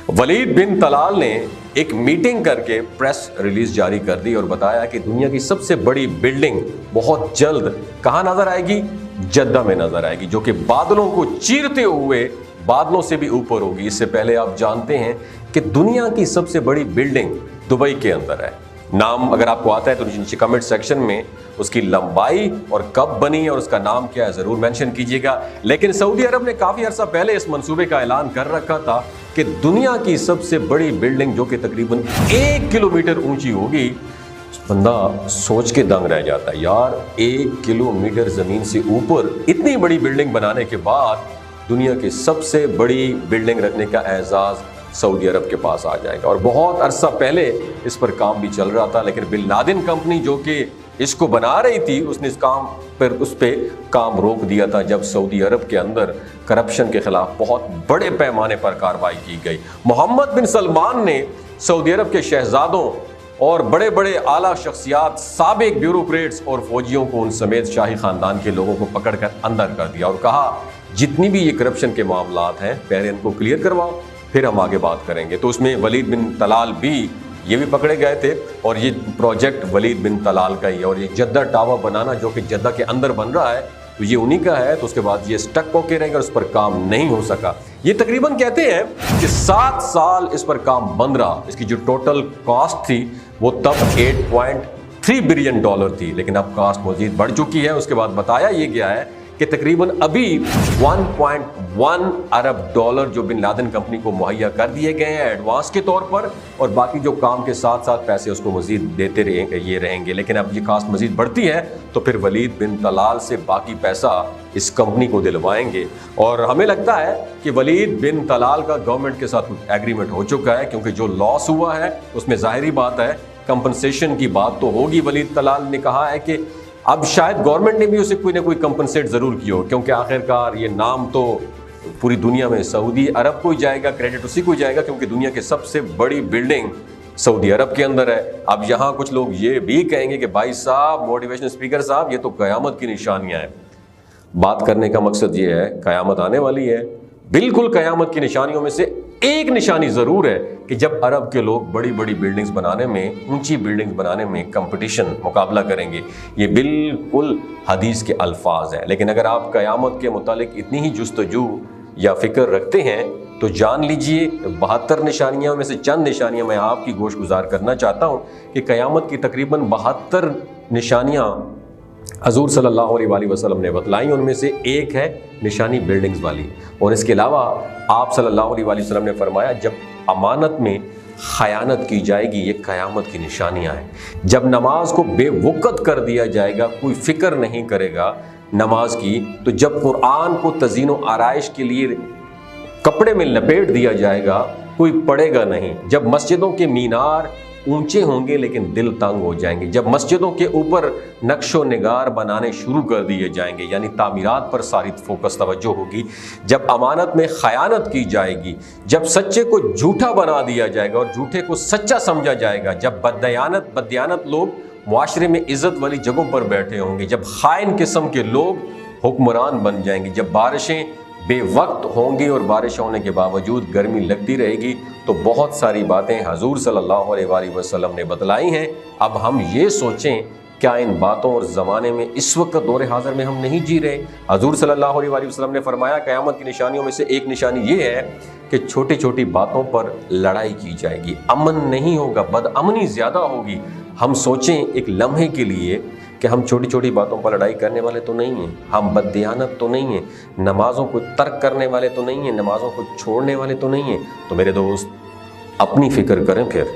वलीद बिन तलाल ने एक मीटिंग करके प्रेस रिलीज जारी कर दी और बताया कि दुनिया की सबसे बड़ी बिल्डिंग बहुत जल्द कहां नजर आएगी, जद्दा में नजर आएगी, जो कि बादलों को चीरते हुए बादलों से भी ऊपर होगी। इससे पहले आप जानते हैं कि दुनिया की सबसे बड़ी बिल्डिंग दुबई के अंदर है। नाम अगर आपको आता है तो नीचे कमेंट सेक्शन में उसकी लंबाई और कब बनी और उसका नाम क्या है जरूर मेंशन कीजिएगा। लेकिन सऊदी अरब ने काफी अरसा पहले इस मंसूबे का ऐलान कर रखा था कि दुनिया की सबसे बड़ी बिल्डिंग जो कि तकरीबन 1 किलोमीटर ऊंची होगी। बंदा सोच के दंग रह जाता है, यार 1 किलोमीटर जमीन से ऊपर इतनी बड़ी बिल्डिंग बनाने के बाद दुनिया की सबसे बड़ी बिल्डिंग रखने का एजाज सऊदी अरब के पास आ जाएगा। और बहुत अरसा पहले इस पर काम भी चल रहा था, लेकिन बिन लादेन कंपनी जो कि इसको बना रही थी उसने उस पे काम रोक दिया था जब सऊदी अरब के अंदर करप्शन के खिलाफ बहुत बड़े पैमाने पर कार्रवाई की गई। मोहम्मद बिन सलमान ने सऊदी अरब के शहजादों और बड़े बड़े आला शख्सियात, साबिक ब्यूरोक्रेट्स और फौजियों को उन समेत शाही खानदान के लोगों को पकड़कर अंदर कर दिया और कहा जितनी भी ये करप्शन के मामलात हैं पहले इनको क्लियर करवाओ, फिर हम आगे बात करेंगे। तो उसमें वलीद बिन तलाल भी ये भी पकड़े गए थे और ये प्रोजेक्ट वलीद बिन तलाल का ही है। और ये जद्दा टावर बनाना जो कि जद्दा के अंदर बन रहा है तो ये उन्हीं का है। तो उसके बाद ये स्टक होके रहेगा और उस पर काम नहीं हो सका। ये तकरीबन कहते हैं कि 7 साल इस पर काम बंद रहा। इसकी जो टोटल कॉस्ट थी वो तब $8.3 बिलियन थी, लेकिन अब कॉस्ट मजीद बढ़ चुकी है। उसके बाद बताया ये गया है कि तकरीबन अभी $1.1 अरब जो बिन लादेन कंपनी को मुहैया कर दिए गए हैं एडवांस के तौर पर, और बाकी जो काम के साथ साथ पैसे उसको मजीद देते रहेंगे। लेकिन अब ये कास्ट मजीद बढ़ती है तो फिर वलीद बिन तलाल से बाकी पैसा इस कंपनी को दिलवाएंगे। और हमें लगता है कि वलीद बिन तलाल का गवर्नमेंट के साथ एग्रीमेंट हो चुका है, क्योंकि जो लॉस हुआ है उसमें जाहिर बात है कंपनसेशन की बात तो होगी। वलीद तलाल ने कहा है कि अब शायद गवर्नमेंट ने भी उसे कोई ना कोई कंपनसेट जरूर किया हो, क्योंकि आखिरकार ये नाम तो पूरी दुनिया में सऊदी अरब को ही जाएगा, क्रेडिट उसी को ही जाएगा, क्योंकि दुनिया की सबसे बड़ी बिल्डिंग सऊदी अरब के अंदर है। अब यहाँ कुछ लोग ये भी कहेंगे कि भाई साहब, मोटिवेशनल स्पीकर साहब, ये तो कयामत की निशानियां हैं। बात करने का मकसद ये है कयामत आने वाली है। बिल्कुल कयामत की निशानियों में से एक निशानी जरूर है कि जब अरब के लोग बड़ी बड़ी बिल्डिंग्स बनाने में, ऊंची बिल्डिंग्स बनाने में कंपटीशन, मुकाबला करेंगे। ये बिल्कुल हदीस के अल्फाज हैं। लेकिन अगर आप कयामत के मुतालिक इतनी ही जुस्तजू या फिक्र रखते हैं तो जान लीजिए 72 निशानियों में से चंद निशानियां मैं आपकी गोश गुजार करना चाहता हूं कि कयामत की तकरीबन 72 निशानियां हजूर सल्लल्लाहु अलैहि वसल्लम ने बतलाई। उनमें से एक है निशानी बिल्डिंग्स वाली, और इसके अलावा आप सल्लल्लाहु अलैहि वसल्लम ने फरमाया जब अमानत में खयानत की जाएगी ये कयामत की निशानियां हैं। जब नमाज को बेवक़्त कर दिया जाएगा, कोई फिक्र नहीं करेगा नमाज की, तो जब कुरान को तज़ीन व आराइश के लिए कपड़े में लपेट दिया जाएगा, कोई पढ़ेगा नहीं। जब मस्जिदों के मीनार ऊंचे होंगे लेकिन दिल तंग हो जाएंगे, जब मस्जिदों के ऊपर नक्शो निगार बनाने शुरू कर दिए जाएंगे, यानी तामीरात पर सारी फोकस तवज्जो होगी, जब अमानत में खयानत की जाएगी, जब सच्चे को झूठा बना दिया जाएगा और झूठे को सच्चा समझा जाएगा, जब बदयानत लोग मुआशरे में इज्जत वाली जगहों पर बैठे होंगे, जब खाइन किस्म के लोग हुक्मरान बन जाएंगे, जब बारिशें बेवक्त होंगी और बारिश होने के बावजूद गर्मी लगती रहेगी, तो बहुत सारी बातें हजूर सल्लल्लाहु अलैहि वसल्लम ने बतलाई हैं। अब हम ये सोचें क्या इन बातों और ज़माने में इस वक्त दौरे हाज़िर में हम नहीं जी रहे? हजूर सल्लल्लाहु अलैहि वसल्लम ने फरमाया क़यामत की निशानियों में से एक निशानी ये है कि छोटी छोटी बातों पर लड़ाई की जाएगी, अमन नहीं होगा, बदअमनी ज़्यादा होगी। हम सोचें एक लम्हे के लिए कि हम छोटी छोटी बातों पर लड़ाई करने वाले तो नहीं हैं, हम बददियानत तो नहीं हैं, नमाज़ों को तर्क करने वाले तो नहीं हैं, नमाज़ों को छोड़ने वाले तो नहीं हैं। तो मेरे दोस्त अपनी फ़िक्र करें फिर,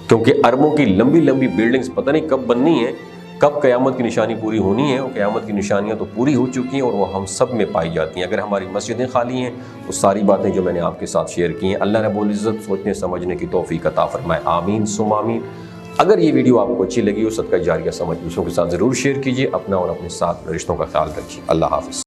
क्योंकि अरबों की लंबी लंबी बिल्डिंग्स पता नहीं कब बननी है, कब क़यामत की निशानी पूरी होनी है। और क़यामत की निशानियाँ तो पूरी हो चुकी हैं और वो हम सब में पाई जाती हैं। अगर हमारी मस्जिदें खाली हैं तो सारी बातें जो मैंने आपके साथ शेयर की हैं, अल्लाह रब्बुल इज़्ज़त सोचने समझने की तौफ़ीक़ अता फ़रमाए। आमीन सुम्मा आमीन। अगर ये वीडियो आपको अच्छी लगी हो, सदका जारिया समझ दूसरों के साथ ज़रूर शेयर कीजिए। अपना और अपने साथ रिश्तों का ख्याल रखिए। अल्लाह हाफ़िज़।